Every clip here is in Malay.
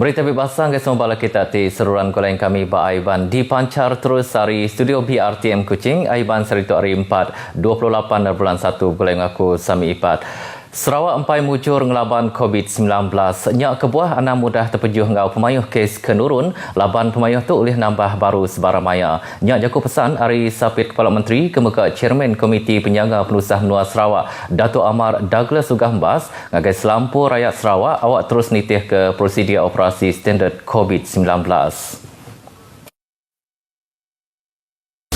Berita bebasan ke semua bala kita di seruan koleng kami ba Aiban dipancar terus dari studio BRTM Kuching Aiban seritu hari 4 28 bulan 1 koleng aku Sami Ipat. Sarawak empai mujur ngelaban COVID-19. Nyak kebuah anak mudah terpejuh ngau pemayuh kes kenurun. Laban pemayuh tu oleh nambah baru sebaramaya. Nyak jaku pesan hari Sapit Kepala Menteri kemuka Chairman Komiti Penjaga Penusah Menua Sarawak Datuk Amar Douglas Sugahmbas ngagai selampur rakyat Sarawak awak terus nitih ke prosedur operasi standard COVID-19.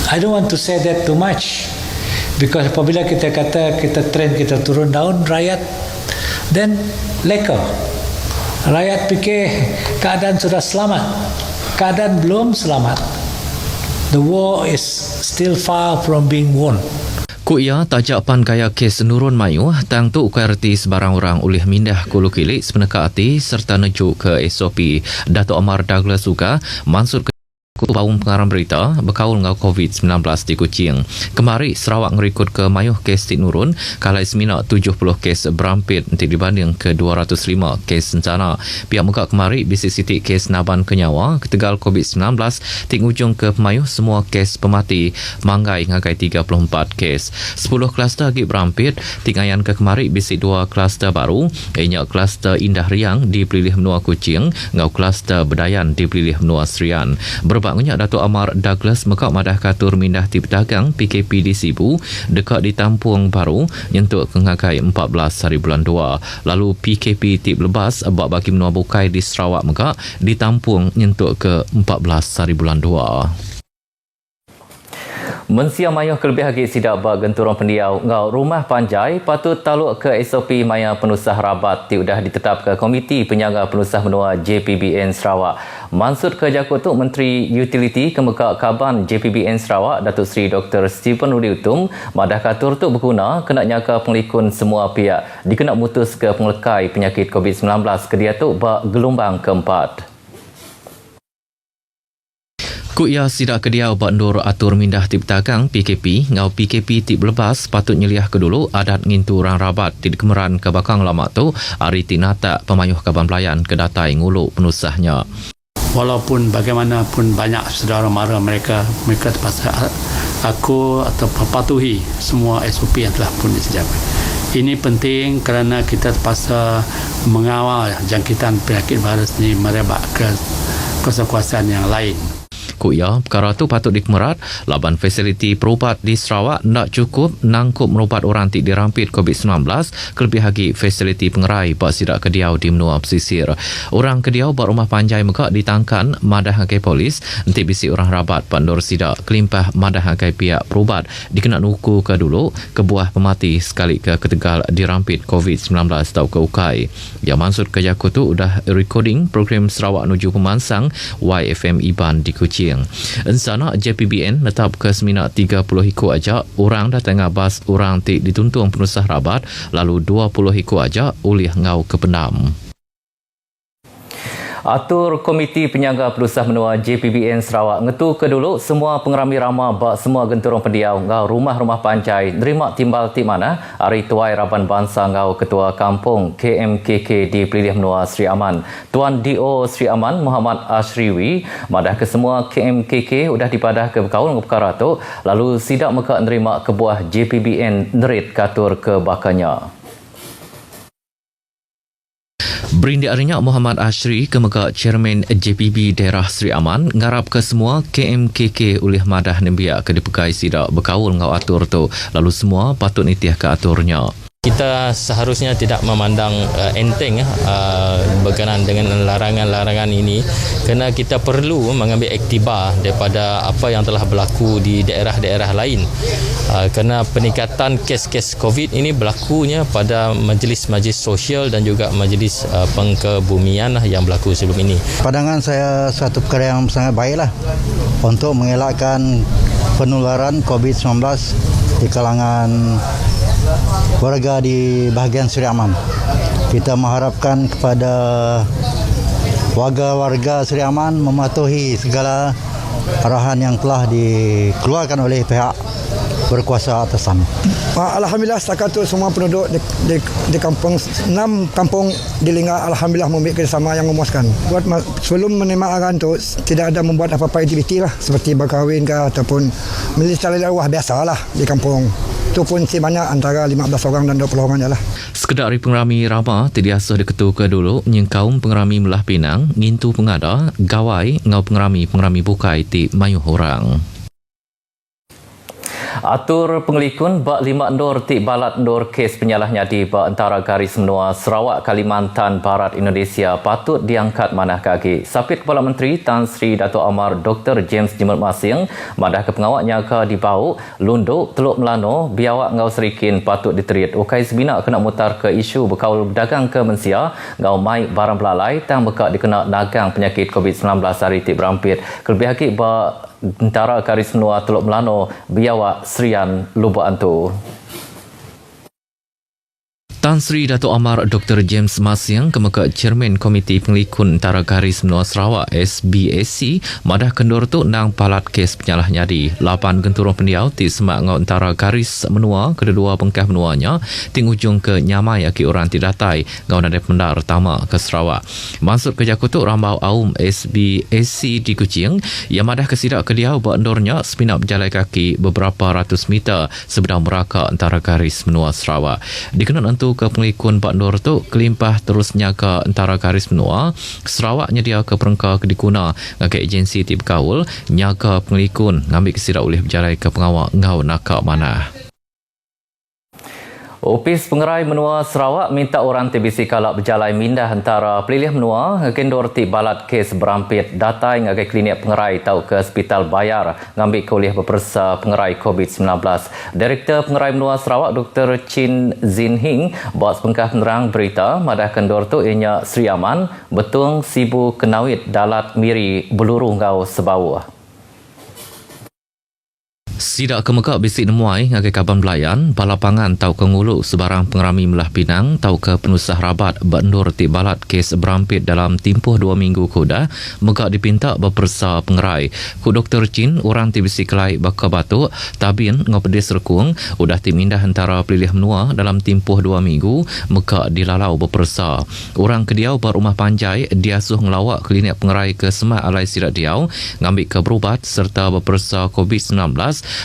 I don't want to say that too much. Because apabila kita kata kita trend kita turun down rakyat, then leka. Rakyat fikir keadaan sudah selamat. Keadaan belum selamat. The war is still far from being won. Kuya tajak pan gaya kes nurun mayu tang tu kuarti sebarang orang oleh mindah kulu kilik sepeneka hati serta nejuk ke SOP. Datuk Amar Douglas juga mansur ke Paum Pengarang Berita berkaul dengan COVID-19 di Kuching. Kemari Sarawak ngerikut ke mayuh kes tik nurun kalai semina 70 kes berampit dibanding ke 205 kes sencana. Pihak muka kemari bisik sitik kes naban kenyawa ketegal COVID-19 tik ujung ke pemayuh semua kes pemati manggai ngagai 34 kes. 10 kluster lagi berampit tik ayan ke kemari bisik 2 kluster baru ianya kluster Indah Riang dipilih menua Kuching ngau kluster Bedayan dipilih menua Serian. Berbaknya Datuk Amar Douglas mekak madah katur mindah tip dagang PKP di Sibu dekat di Tampuang Baru nyentuk kengakai 14 hari bulan 2. Lalu PKP tip lebas abak bagi menua bukai di Sarawak mekak di Tampuang nyentuk ke 14 hari bulan 2. Mensia mayuh kelebih hagi sidak bak genturong pendiau ngau rumah panjai patut taluk ke SOP maya penusah rabat diudah ditetap ke Komiti Penjaga Penusah Menua JPBN Sarawak. Mansud ke Jakutuk Menteri Utiliti Kemuka Kaban JPBN Sarawak Datuk Seri Dr. Stephen Rudi Utum madah katur tu berguna kena nyaka penglikun semua pihak dikena mutus ke penglekai penyakit COVID-19 ke dia tu bak gelombang keempat. Kuya sidak kedia obat ndur atur mindah tip dagang PKP ngau PKP tip lepas patut nyeliah ke dulu adat ngintu orang rabat di kemeran ke bakang lama tu hari tinata pemayuh kaban pelayan ke datai nguluk penusahnya. Walaupun bagaimanapun banyak saudara mara mereka terpaksa aku atau patuhi semua SOP yang telah pun disediakan. Ini penting kerana kita terpaksa mengawal jangkitan penyakit virus ini merebak ke kawasan yang lain. Kuya, perkara tu patut dikemerat laban fasiliti perubat di Sarawak nak cukup nangkup merubat orang tik dirampit COVID-19 kelebih lagi fasiliti pengerai bak sidak kediau di menua pesisir. Orang kediau bak rumah panjai mekak ditangkan madah hakai polis nanti bisi orang rabat pandur sidak kelimpah madah hakai pihak perubat dikena nuku ke dulu kebuah pemati sekali ke ketegal dirampit COVID-19 tau ke ukai. Yang maksud ke Jaku tu udah recording program Sarawak Nuju Pemansang YFM Iban di Kuching. Ensana JPBN letap ke semina 30 hiko aja orang datang ngabas orang tik dituntung penusah rabat lalu 20 hiko aja ulih ngau ke pendam. Atur Komiti Penjaga Penusah Menua JPBN Sarawak ngetu ke dulu semua pengerami ramah bak semua genturong pendiau ngau rumah-rumah panjai nerima timbal ti mana hari tuai Raban Bangsa ngau Ketua Kampung KMKK di Pelilih Menua Sri Aman. Tuan DO Sri Aman Muhammad Ashriwi madah ke semua KMKK udah dipadah ke berkaul dengan perkara tu lalu sidak meka nerima kebuah JPBN nerit katur ke bakanya. Berindik harinya Muhammad Ashri kemuka Chairman JPB Daerah Sri Aman ngarap ke semua KMKK oleh madah nembiak ke dipekai sidak berkaul ngau atur tu lalu semua patut nitih ke aturnya. Kita seharusnya tidak memandang enteng berkenaan dengan larangan-larangan ini kerana kita perlu mengambil iktibar daripada apa yang telah berlaku di daerah-daerah lain kerana peningkatan kes-kes COVID ini berlakunya pada majlis-majlis sosial dan juga majlis pengkebumian yang berlaku sebelum ini. Pandangan saya satu perkara yang sangat baiklah untuk mengelakkan penularan COVID-19 di kalangan warga di bahagian Sri Aman. Kita mengharapkan kepada warga-warga Sri Aman mematuhi segala arahan yang telah dikeluarkan oleh pihak berkuasa atasan. Alhamdulillah setakat tu semua penduduk di kampung 6 kampung di Lingga alhamdulillah membuat kerjasama yang memuaskan. Sebelum menerima arahan tu tidak ada membuat apa-apa aktiviti lah seperti berkahwin ke ataupun majlis tali arwah biasalah di kampung. Itu pun si banyak antara 15 orang dan 20 orang je lah. Sekedar pengerami Rama terdiasa diketuka dulu nyengkaum pengerami Melah Pinang ngintu pengada gawai ngau pengerami bukai ti mayuh orang. Atur pengelikun bak 5 ndor ti balat ndor kes penyalahnya di bak antara garis menua Sarawak Kalimantan Barat Indonesia patut diangkat manah kaki. Sapit Kepala Menteri Tan Sri Dato' Amar Dr. James Jimat Masing madah ke pengawaknya ke di bau lunduk Teluk Melano biawak ngau serikin patut diterit. Ukai sebina kena mutar ke isu berkaul berdagang ke Mensia ngau mai barang belalai tang bekak dikena dagang penyakit COVID-19 hari ti berampit. Kelebih hakik bak antara garis menua Teluk Melano biawak Serian Lubuk Antu. Tan Sri Dato' Amar Dr. James Masing Kemuka Chairman Komiti Pengelikun Antara Garis Menua Sarawak SBAC madah kendor tu nang palat kes penyalah nyadi 8 genturung pendiau ti semak ngau antara garis menua kedua pengkah menuanya ting ujung ke nyamai aki orang ti datai ngau nadai pendar tama ke Sarawak. Maksud kerja kutuk rambau aum SBAC di Kuching yang madah kesidak kediau berendornya sepinap berjalan kaki beberapa ratus meter sebelum merakak antara garis menua Sarawak. Dikenal untuk ke pengelikun Pak Nur tu kelimpah terusnya ke antara garis menua Sarawak nyedia ke perengka kedikuna ngakai agensi tip kaul nyaga pengelikun ngambil kesidak oleh berjalan ke pengawak ngau nakak mana. Opis Pengerai Menua Sarawak minta orang TBC kalak berjalan mindah antara pelilih menua kendor ti balat kes berampit datai ngagai klinik pengerai tau ke hospital bayar ngambil ke oleh bepersa pengerai COVID-19. Direktur Pengerai Menua Sarawak Dr. Chin Zin Hing bos pengkah penerang berita madah kendor tu ianya Sri Aman betung sibu kenawit dalat miri beluru ngau sebawah. Sidak kemekak bisik nemuai ngagai kaban belayan balapangan tau ke ngulu sebarang pengerami Melah Pinang tau ke penusah rabat bendur ti balat kes berampit dalam tempoh 2 minggu kuda megak dipinta berpersa pengerai. Ku Dr. Chin orang ti bisik kelai baka batuk tabin ngopedis rekung udah ti mindah antara pelilih menua dalam tempoh 2 minggu megak dilalau berpersa. Orang kediau berumah panjai diasuh ngelawak klinik pengerai ke Semak Alai Sidak Diau ngambil ke berubat serta berpersa COVID-19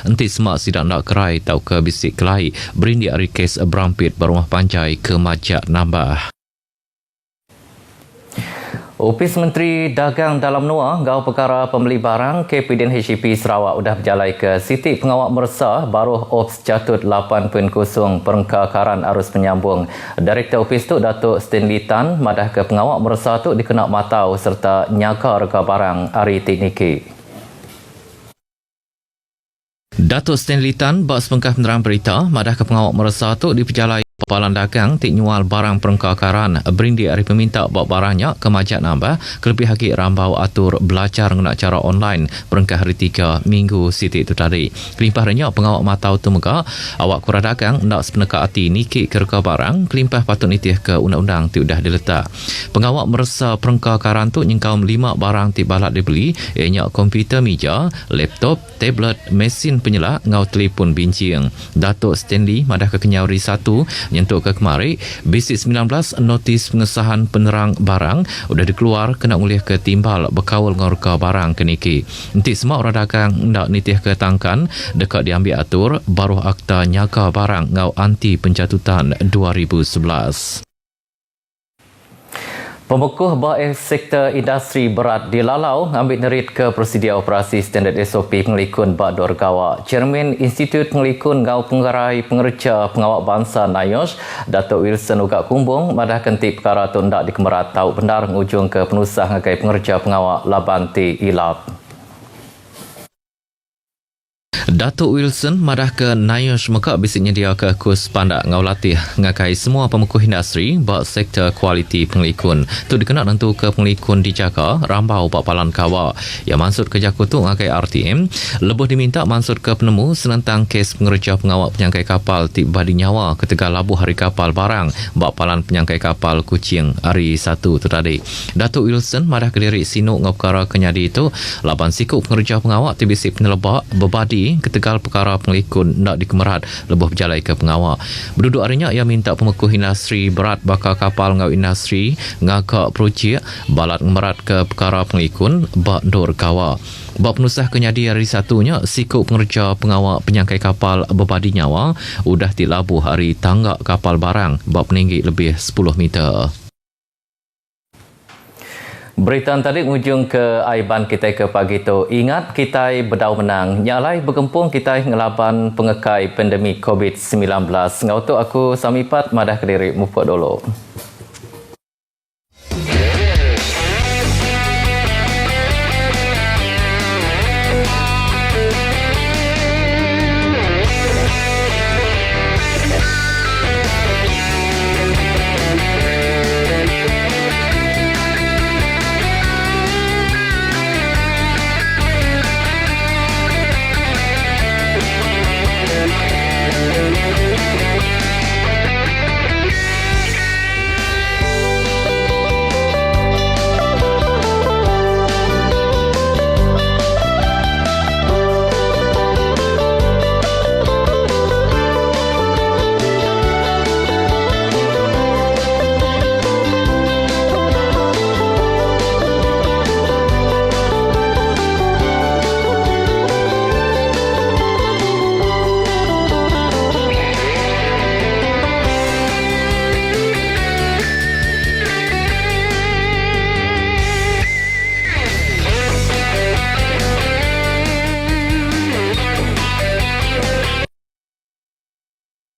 enti semak sidak nak kerai tau ke bisik kelai berindi hari kes berampit berumah panjai ke Majak Nambah. Opis Menteri Dagang Dalam Menua Gau Perkara Pembeli Barang KPDN HCP Sarawak udah berjalai ke Siti Pengawak Meresah baruh Ops Catut 8.0 perengkakaran arus penyambung. Direktur Opis tu Datuk Stanley Tan madah ke Pengawak Meresah tu dikenak matau serta nyaga rega barang hari tekniki. Datuk Stanley Tan bak sepengkah penerang berita madah ke Pengawak Meresah tu diperjalai Papalan dagang tik nyual barang perengkakaran berindi hari peminta bawa barangnya ke Majak Nambah kelebih hakik rambau atur belajar guna cara online perengkah hari 3 minggu Siti itu tadi. Kelimpah renyak pengawak matau tu megak awak kurang dagang nak sepeneka hati nikik ke reka barang kelimpah patut nitih ke undang-undang ti udah diletak. Pengawak merasa perengkakaran tu nyengkaum 5 barang ti balat dibeli ianya komputer meja, laptop, tablet, mesin penyelak ngau telefon bincang. Datuk Stanley madah ke Kenyauri 1 nyentuk ke kemari bisik 19 notis pengesahan penerang barang udah dikeluar kena ngulih ke timbal berkawal ngorka barang keniki. Nanti semua orang dagang nak nitih ke tangkan dekat diambil atur baruh akta nyaga barang ngau anti pencatutan 2011. Pemekuh baik sektor industri berat dilalau ambil nerit ke prosedur operasi standard SOP pengelikun bak Dor Gawak. Chairman Institut Pengelikun Gau Pengerai Pengerja Pengawak Bangsa NIOSH, Datuk Wilson Ugak Kumbung madah kentip perkara tu ndak dikemerat tau benar ngujung ke penusah ngagai pengerja pengawak Laban T Ilap. Datuk Wilson madah ke NIOSH mekak bisiknya dia ke kurs pandak ngau latih ngakai semua pemekuh industri bak sektor kualiti pengelikun. Tu dikenal tentu ke pengelikun dijaga rambau bak palan kawa. Yang maksud kerja kutu ngakai RTM lebih diminta maksud ke penemu senentang kes pengerja pengawak penyangkai kapal tiba di nyawa ketika labuh hari kapal barang bak palan penyangkai kapal Kuching hari 1 tu tadi. Datuk Wilson madah ke diri sinuk ngau perkara kenyadi itu laban sikuk pengerja pengawak tibisik penyelebak berbadi ketegal perkara pengelikun nak dikemerat lebuh berjalai ke pengawal. Berduduk harinya ia minta pemekuh industri berat bakal kapal ngau industri ngagak projek balat ngemerat ke perkara pengelikun bak ndur kawa. Bak penusah kenyadi hari satunya sikuk pengerja pengawal penyangkai kapal berbadi nyawa udah dilabuh hari tanggak kapal barang bak peninggi lebih 10 meter. Berita tadi ujung ke aiban kita ke pagi tu. Ingat kita berdau menang. Nyalai bergempung kita ngelaban pengekai pandemik COVID-19. Ngau tu aku samipat madah kediri mupuk dulu.